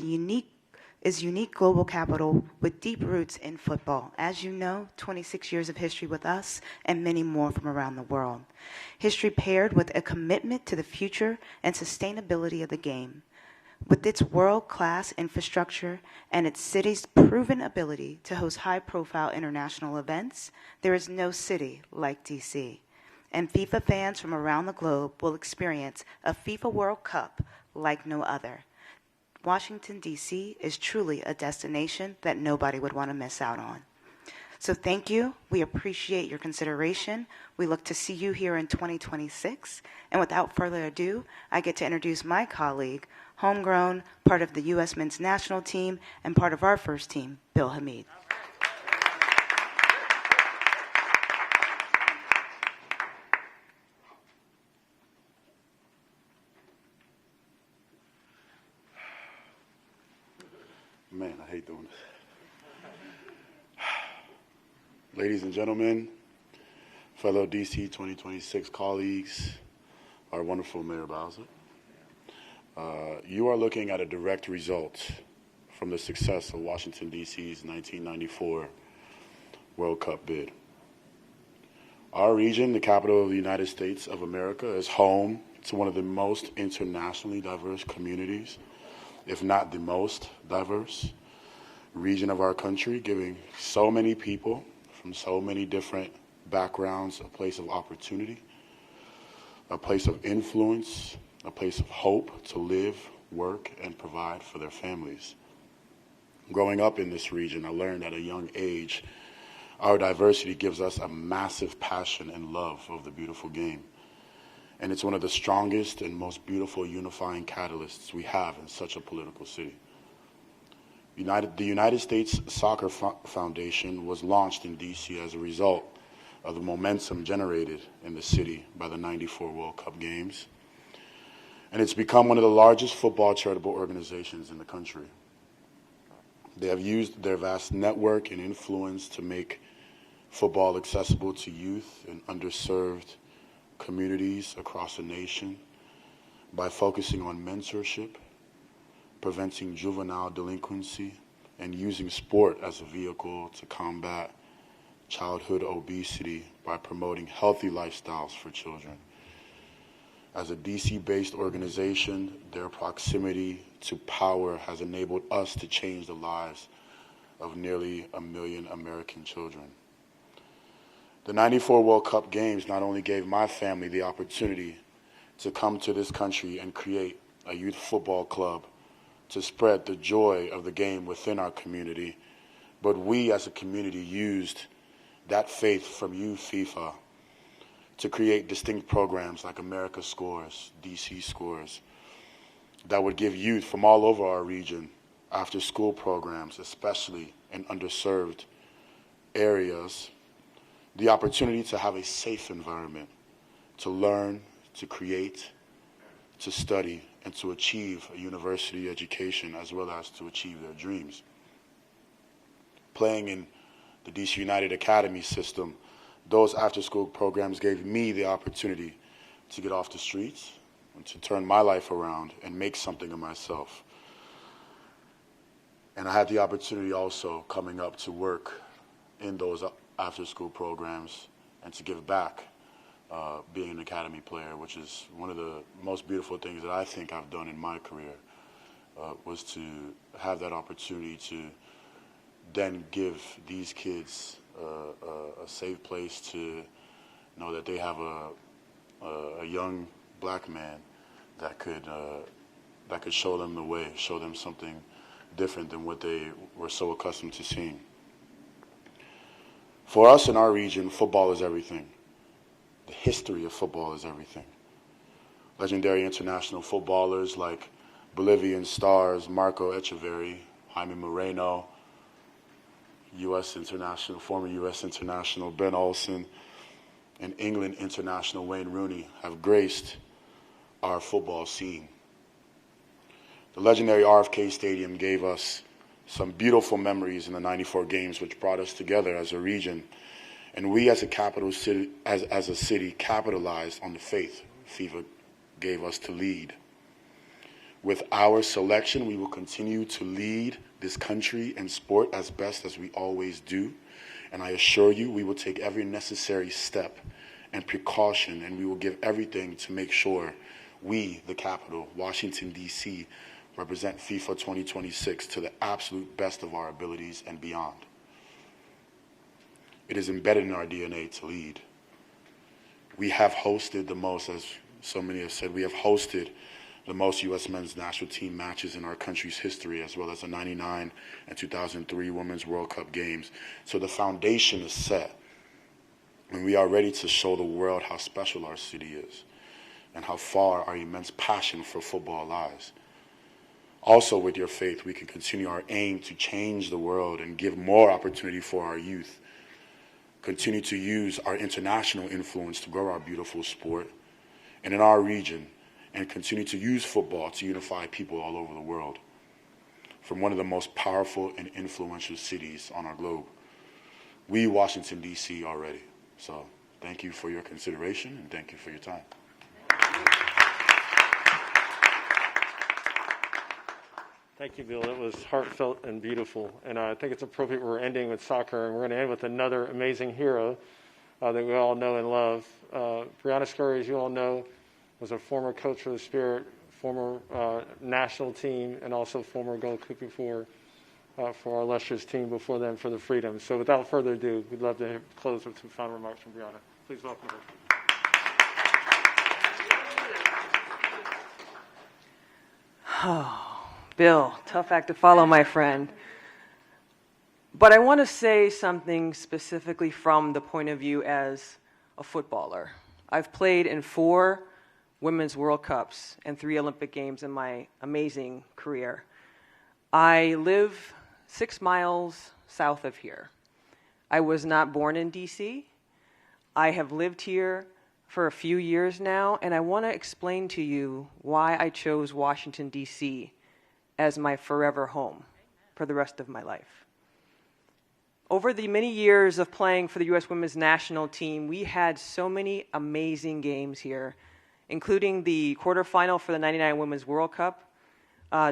S14: unique global capital with deep roots in football. As you know, 26 years of history with us and many more from around the world. History paired with a commitment to the future and sustainability of the game. With its world-class infrastructure and its city's proven ability to host high-profile international events, there is no city like D.C. And FIFA fans from around the globe will experience a FIFA World Cup like no other. Washington, D.C. is truly a destination that nobody would want to miss out on. So thank you. We appreciate your consideration. We look to see you here in 2026. And without further ado, I get to introduce my colleague, homegrown, part of the U.S. men's national team, and part of our first team, Bill Hamid.
S15: Man, I hate doing this. Ladies and gentlemen, fellow DC 2026 colleagues, our wonderful Mayor Bowser, you are looking at a direct result from the success of Washington, D.C.'s 1994 World Cup bid. Our region, the capital of the United States of America, is home to one of the most internationally diverse communities, if not the most diverse region of our country, giving so many people from so many different backgrounds a place of opportunity, a place of influence, a place of hope to live, work, and provide for their families. Growing up in this region, I learned at a young age, our diversity gives us a massive passion and love of the beautiful game. And it's one of the strongest and most beautiful unifying catalysts we have in such a political city. The United States Soccer Foundation was launched in D.C. as a result of the momentum generated in the city by the '94 World Cup Games. And it's become one of the largest football charitable organizations in the country. They have used their vast network and influence to make football accessible to youth and underserved communities across the nation by focusing on mentorship, preventing juvenile delinquency, and using sport as a vehicle to combat childhood obesity by promoting healthy lifestyles for children. As a DC-based organization, their proximity to power has enabled us to change the lives of nearly 1 million American children. The '94 World Cup Games not only gave my family the opportunity to come to this country and create a youth football club to spread the joy of the game within our community, but we as a community used that faith from you, FIFA, to create distinct programs like America Scores, DC Scores, that would give youth from all over our region after-school programs, especially in underserved areas, the opportunity to have a safe environment to learn, to create, to study, and to achieve a university education as well as to achieve their dreams. Playing in the DC United Academy system, those after-school programs gave me the opportunity to get off the streets and to turn my life around and make something of myself. And I had the opportunity also coming up to work in those after-school programs, and to give back, being an academy player, which is one of the most beautiful things that I think I've done in my career, was to have that opportunity to then give these kids a safe place to know that they have a young black man that could show them the way, show them something different than what they were so accustomed to seeing. For us in our region, football is everything. The history of football is everything. Legendary international footballers like Bolivian stars Marco Echeverri, Jaime Moreno, former U.S. international Ben Olsen, and England international Wayne Rooney have graced our football scene. The legendary RFK Stadium gave us some beautiful memories in the '94 games, which brought us together as a region. And we as a capital city, as a city, capitalized on the faith FIFA gave us to lead. With our selection, we will continue to lead this country and sport as best as we always do. And I assure you, we will take every necessary step and precaution, and we will give everything to make sure we, the capital, Washington, D.C., represent FIFA 2026 to the absolute best of our abilities and beyond. It is embedded in our DNA to lead. We have hosted the most, as so many have said, we have hosted the most U.S. men's national team matches in our country's history, as well as the '99 and 2003 Women's World Cup games. So the foundation is set, and we are ready to show the world how special our city is and how far our immense passion for football lies. Also, with your faith, we can continue our aim to change the world and give more opportunity for our youth, continue to use our international influence to grow our beautiful sport, and in our region, and continue to use football to unify people all over the world, from one of the most powerful and influential cities on our globe. We, Washington, D.C., are ready. So thank you for your consideration, and thank you for your time.
S2: Thank you, Bill. That was heartfelt and beautiful. And I think it's appropriate we're ending with soccer, and we're going to end with another amazing hero that we all know and love. Brianna Scurry, as you all know, was a former coach for the Spirit, former national team, and also former goalkeeper for our illustrious team before then for the Freedom. So without further ado, we'd love to close with some final remarks from Brianna. Please welcome her.
S16: Oh, Bill, tough act to follow, my friend. But I want to say something specifically from the point of view as a footballer. I've played in 4 Women's World Cups and 3 Olympic Games in my amazing career. I live 6 miles south of here. I was not born in D.C. I have lived here for a few years now, and I want to explain to you why I chose Washington, D.C. as my forever home for the rest of my life. Over the many years of playing for the U.S. Women's National Team, we had so many amazing games here, including the quarterfinal for the '99 Women's World Cup,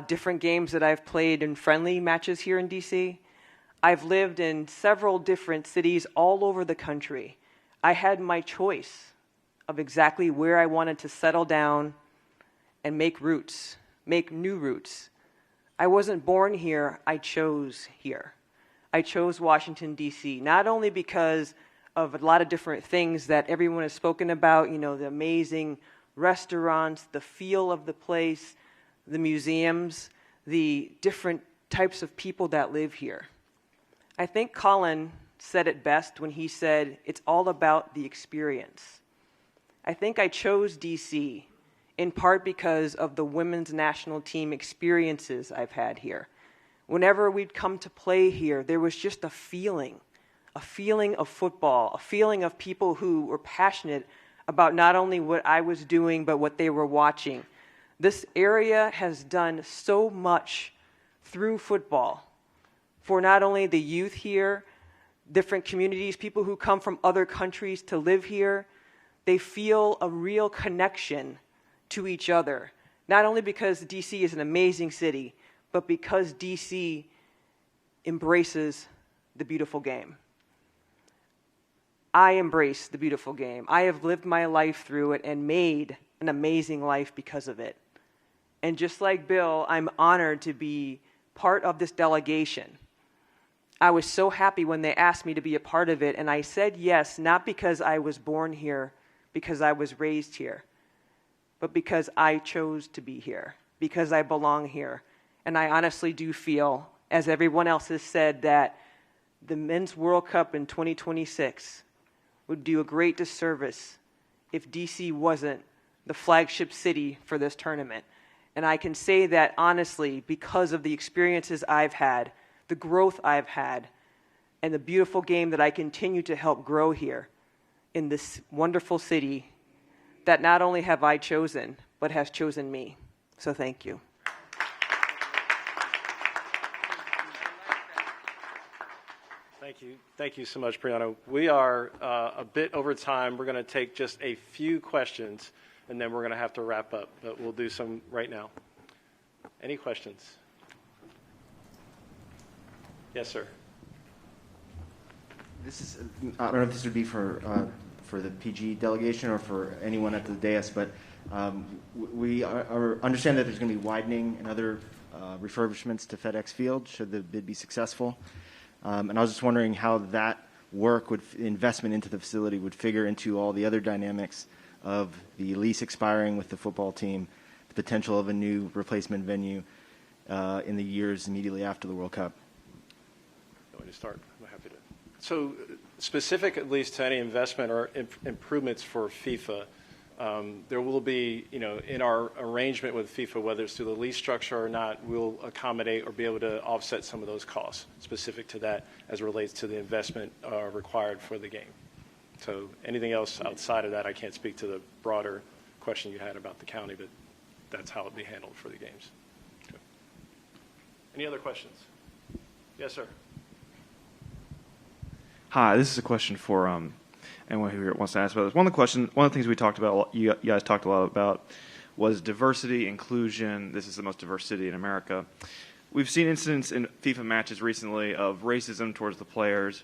S16: different games that I've played in friendly matches here in D.C. I've lived in several different cities all over the country. I had my choice of exactly where I wanted to settle down and make roots, make new roots. I wasn't born here, I chose here. I chose Washington, D.C., not only because of a lot of different things that everyone has spoken about, you know, the amazing restaurants, the feel of the place, the museums, the different types of people that live here. I think Colin said it best when he said, it's all about the experience. I think I chose D.C. in part because of the women's national team experiences I've had here. Whenever we'd come to play here, there was just a feeling of football, a feeling of people who were passionate about not only what I was doing, but what they were watching. This area has done so much through football for not only the youth here, different communities, people who come from other countries to live here. They feel a real connection to each other, not only because D.C. is an amazing city, but because D.C. embraces the beautiful game. I embrace the beautiful game. I have lived my life through it and made an amazing life because of it. And just like Bill, I'm honored to be part of this delegation. I was so happy when they asked me to be a part of it, and I said yes, not because I was born here, because I was raised here, but because I chose to be here, because I belong here. And I honestly do feel, as everyone else has said, that the Men's World Cup in 2026 would do a great disservice if DC wasn't the flagship city for this tournament. And I can say that honestly because of the experiences I've had, the growth I've had, and the beautiful game that I continue to help grow here in this wonderful city that not only have I chosen, but has chosen me. So thank you.
S2: Thank you. Thank you so much, Brianna. We are a bit over time. We're going to take just a few questions, and then we're going to have to wrap up, but we'll do some right now. Any questions? Yes, sir.
S8: This is, I don't know if this would be for the PG delegation or for anyone at the dais, but we understand that there's going to be widening and other refurbishments to FedEx Field should the bid be successful. And I was just wondering how that work investment into the facility would figure into all the other dynamics of the lease expiring with the football team, the potential of a new replacement venue in the years immediately after the World Cup.
S2: You want me to start? I'm happy to. So specific at least to any investment or improvements for FIFA, there will be, in our arrangement with FIFA, whether it's through the lease structure or not, we'll accommodate or be able to offset some of those costs specific to that as it relates to the investment required for the game. So anything else outside of that, I can't speak to the broader question you had about the county, but that's how it'll be handled for the games. Okay. Any other questions? Yes, sir.
S17: Hi, this is a question for anyone who wants to ask about this. One of the things we talked about, you guys talked a lot about, was diversity, inclusion. This is the most diverse city in America. We've seen incidents in FIFA matches recently of racism towards the players.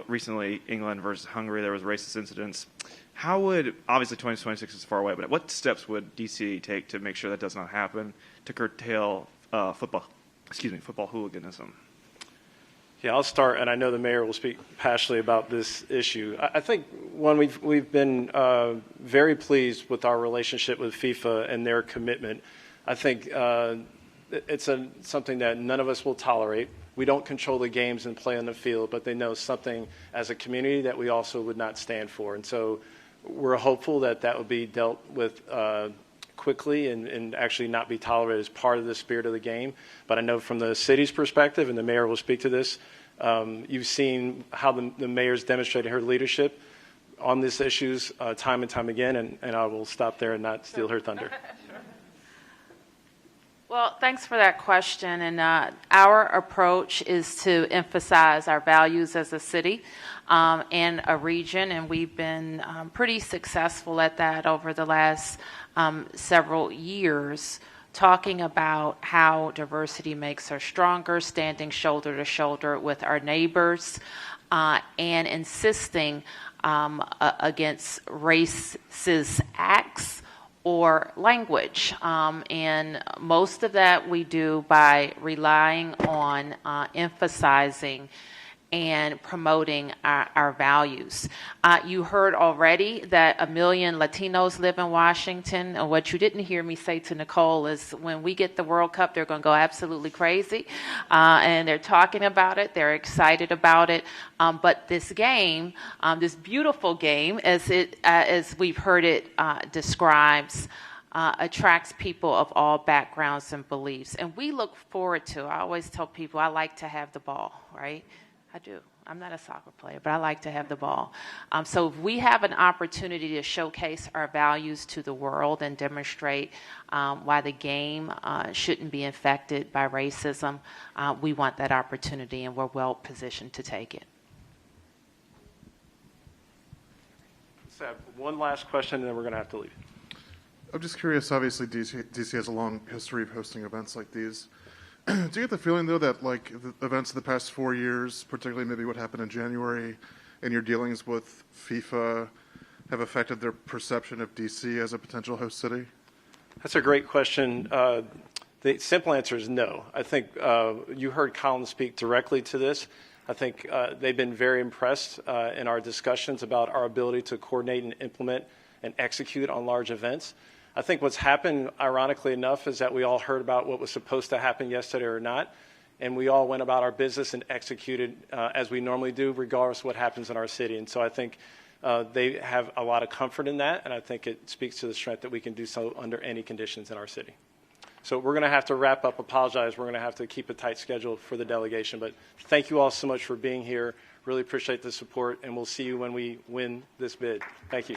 S17: Recently, England versus Hungary, there was racist incidents. How would, obviously 2026 is far away, but what steps would DC take to make sure that does not happen, to curtail football hooliganism?
S2: Yeah, I'll start, and I know the mayor will speak passionately about this issue. I think, one, we've been very pleased with our relationship with FIFA and their commitment. I think it's something that none of us will tolerate. We don't control the games and play on the field, but they know something as a community that we also would not stand for. And so we're hopeful that that will be dealt with quickly and actually not be tolerated as part of the spirit of the game. But I know from the city's perspective, and the mayor will speak to this, you've seen how the mayor's demonstrated her leadership on these issues time and time again, and I will stop there and not steal her thunder.
S4: Well, thanks for that question. And our approach is to emphasize our values as a city and a region, and we've been pretty successful at that over the last several years, talking about how diversity makes us stronger, standing shoulder to shoulder with our neighbors, and insisting against racist acts or language. And most of that we do by relying on emphasizing and promoting our values. You heard already that 1 million Latinos live in Washington. And what you didn't hear me say to Nicole is when we get the World Cup, they're going to go absolutely crazy. And they're talking about it. They're excited about it. But this game, this beautiful game, as we've heard it describes, attracts people of all backgrounds and beliefs. And we look forward to, I always tell people, I like to have the ball, right? I do. I'm not a soccer player, but I like to have the ball. So if we have an opportunity to showcase our values to the world and demonstrate why the game shouldn't be infected by racism, we want that opportunity, and we're well positioned to take it.
S2: Let's have one last question, and then we're going to have to leave.
S18: I'm just curious, obviously DC has a long history of hosting events like these. Do you get the feeling, though, that like the events of the past 4 years, particularly maybe what happened in January, in your dealings with FIFA have affected their perception of DC as a potential host city?
S2: That's a great question. The simple answer is no. I think you heard Colin speak directly to this. I think they've been very impressed in our discussions about our ability to coordinate and implement and execute on large events. I think what's happened, ironically enough, is that we all heard about what was supposed to happen yesterday or not, and we all went about our business and executed as we normally do, regardless of what happens in our city. And so I think they have a lot of comfort in that, and I think it speaks to the strength that we can do so under any conditions in our city. So we're going to have to wrap up. Apologize. We're going to have to keep a tight schedule for the delegation. But thank you all so much for being here. Really appreciate the support, and we'll see you when we win this bid. Thank you.